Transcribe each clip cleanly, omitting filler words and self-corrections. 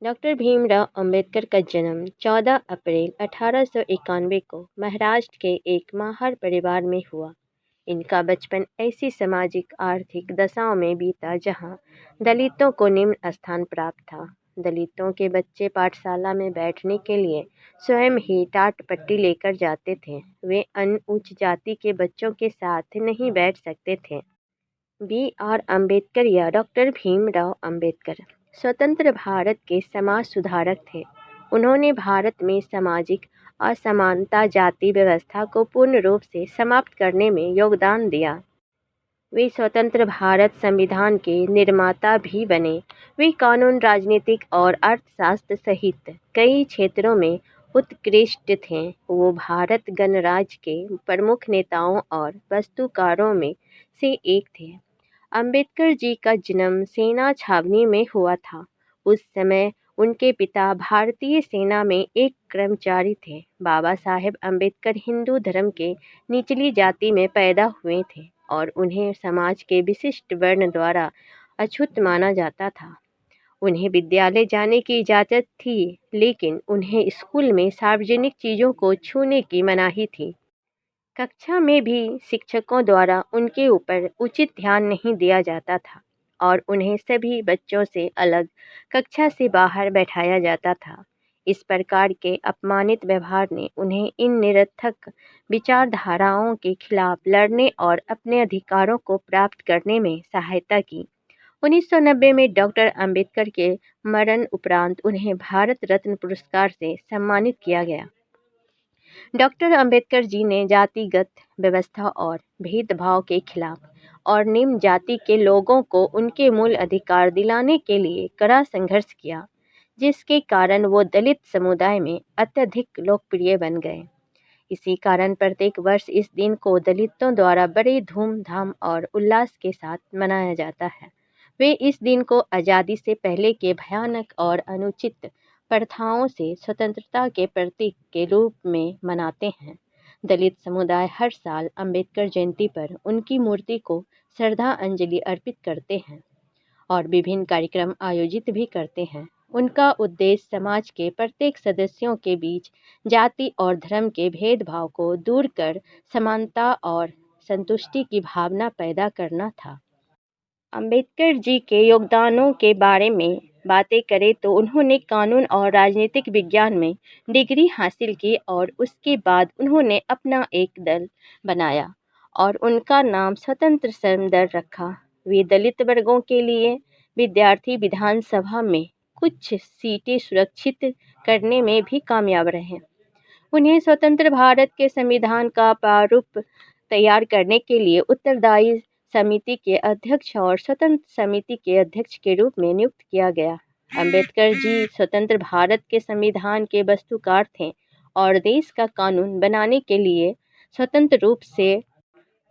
Doctor Bhimrao Ambedkar का जन्म 14 अप्रैल 1891 को महाराष्ट्र के एक माहर परिवार में हुआ। इनका बचपन ऐसी सामाजिक आर्थिक दशाओं में बीता जहां दलितों को निम्न स्थान प्राप्त था। दलितों के बच्चे पाठशाला में बैठने के लिए स्वयं ही टाट पट्टी लेकर जाते थे। वे अन्य उच्च जाति के बच्चों के साथ नहीं बैठ सकते थे। B.R. अम्बेडकर या डॉक्टर भीमराव अम्बेडकर स्वतंत्र भारत के समाज सुधारक थे। उन्होंने भारत में सामाजिक असमानता जाति व्यवस्था को पूर्ण रूप से समाप्त करने में योगदान दिया। वे स्वतंत्र भारत संविधान के निर्माता भी बने। वे कानून, राजनीतिक और अर्थशास्त्र सहित कई क्षेत्रों में उत्कृष्ट थे। वो भारत गणराज्य के प्रमुख नेताओं और वास्तुकारों में से एक थे। अंबेडकर जी का जन्म सेना छावनी में हुआ था। उस समय उनके पिता भारतीय सेना में एक कर्मचारी थे। बाबा साहेब अम्बेडकर हिंदू धर्म के निचली जाति में पैदा हुए थे और उन्हें समाज के विशिष्ट वर्ण द्वारा अछूत माना जाता था। उन्हें विद्यालय जाने की इजाज़त थी, लेकिन उन्हें स्कूल में सार्वजनिक चीज़ों को छूने की मनाही थी। कक्षा में भी शिक्षकों द्वारा उनके ऊपर उचित ध्यान नहीं दिया जाता था और उन्हें सभी बच्चों से अलग कक्षा से बाहर बैठाया जाता था। इस प्रकार के अपमानित व्यवहार ने उन्हें इन निरर्थक विचारधाराओं के खिलाफ लड़ने और अपने अधिकारों को प्राप्त करने में सहायता की। 1990 में डॉक्टर अंबेडकर के मरण उपरांत उन्हें भारत रत्न पुरस्कार से सम्मानित किया गया। डॉक्टर अंबेडकर जी ने जातिगत व्यवस्था और भेदभाव के खिलाफ और निम्न जाति के लोगों को उनके मूल अधिकार दिलाने के लिए कड़ा संघर्ष किया, जिसके कारण वो दलित समुदाय में अत्यधिक लोकप्रिय बन गए। इसी कारण प्रत्येक वर्ष इस दिन को दलितों द्वारा बड़े धूमधाम और उल्लास के साथ मनाया जाता है। वे इस दिन को आज़ादी से पहले के भयानक और अनुचित प्रथाओं से स्वतंत्रता के प्रतीक के रूप में मनाते हैं। दलित समुदाय हर साल अंबेडकर जयंती पर उनकी मूर्ति को श्रद्धांजलि अर्पित करते हैं और विभिन्न कार्यक्रम आयोजित भी करते हैं। उनका उद्देश्य समाज के प्रत्येक सदस्यों के बीच जाति और धर्म के भेदभाव को दूर कर समानता और संतुष्टि की भावना पैदा करना था। अंबेडकर जी के योगदानों के बारे में बातें करें तो उन्होंने कानून और राजनीतिक विज्ञान में डिग्री हासिल की और उसके बाद उन्होंने अपना एक दल बनाया और उनका नाम स्वतंत्र श्रम दल रखा। वे दलित वर्गों के लिए विद्यार्थी विधानसभा में कुछ सीटें सुरक्षित करने में भी कामयाब रहे। उन्हें स्वतंत्र भारत के संविधान का प्रारूप तैयार करने के लिए उत्तरदायी समिति के अध्यक्ष और स्वतंत्र समिति के अध्यक्ष के रूप में नियुक्त किया गया। अंबेडकर जी स्वतंत्र भारत के संविधान के वास्तुकार थे और देश का कानून बनाने के लिए स्वतंत्र रूप से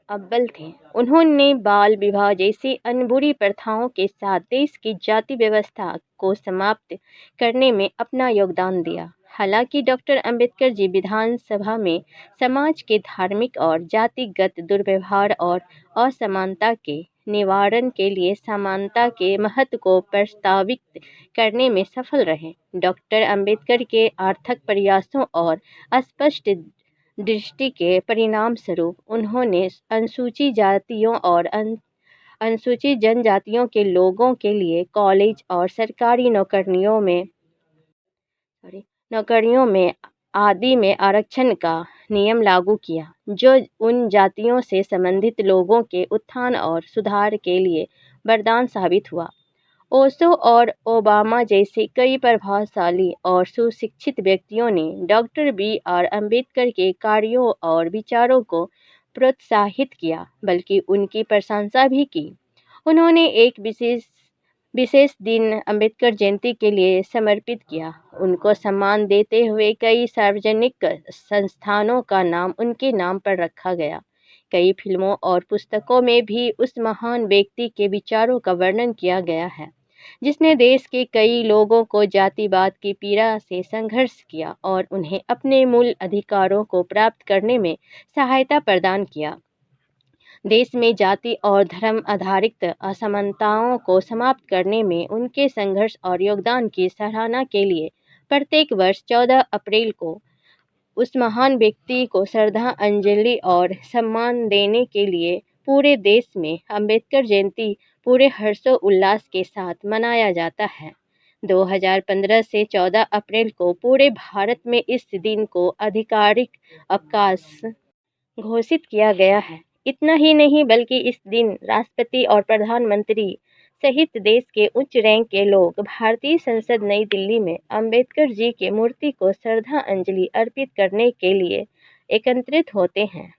अव्वल थे। उन्होंने बाल विवाह जैसी अन्य बुरी प्रथाओं के साथ देश की जाति व्यवस्था को समाप्त करने में अपना योगदान दिया। हालांकि डॉक्टर अंबेडकर जी विधानसभा में समाज के धार्मिक और जातिगत दुर्व्यवहार और असमानता के निवारण के लिए समानता के महत्व को प्रस्तावित करने में सफल रहे। डॉक्टर अंबेडकर के अथक प्रयासों और स्पष्ट दृष्टि के परिणाम स्वरूप उन्होंने अनुसूचित जातियों और अनुसूचित जनजातियों के लोगों के लिए कॉलेज और सरकारी नौकरियों में आदि में आरक्षण का नियम लागू किया, जो उन जातियों से संबंधित लोगों के उत्थान और सुधार के लिए वरदान साबित हुआ। ओशो और ओबामा जैसे कई प्रभावशाली और सुशिक्षित व्यक्तियों ने डॉक्टर B.R. अम्बेडकर के कार्यों और विचारों को प्रोत्साहित किया, बल्कि उनकी प्रशंसा भी की। उन्होंने एक विशेष दिन अम्बेडकर जयंती के लिए समर्पित किया। उनको सम्मान देते हुए कई सार्वजनिक संस्थानों का नाम उनके नाम पर रखा गया। कई फिल्मों और पुस्तकों में भी उस महान व्यक्ति के विचारों का वर्णन किया गया है, जिसने देश के कई लोगों को जातिवाद की पीड़ा से संघर्ष किया और उन्हें अपने मूल अधिकारों को प्राप्त करने में सहायता प्रदान किया। देश में जाति और धर्म आधारित असमानताओं को समाप्त करने में उनके संघर्ष और योगदान की सराहना के लिए प्रत्येक वर्ष 14 अप्रैल को उस महान व्यक्ति को श्रद्धांजलि और सम्मान देने के लिए पूरे देश में अंबेडकर जयंती पूरे हर्षोल्लास के साथ मनाया जाता है। 2015 से 14 अप्रैल को पूरे भारत में इस दिन को आधिकारिक अवकाश घोषित किया गया है। इतना ही नहीं बल्कि इस दिन राष्ट्रपति और प्रधानमंत्री सहित देश के उच्च रैंक के लोग भारतीय संसद नई दिल्ली में अंबेडकर जी की मूर्ति को श्रद्धांजलि अर्पित करने के लिए एकत्रित होते हैं।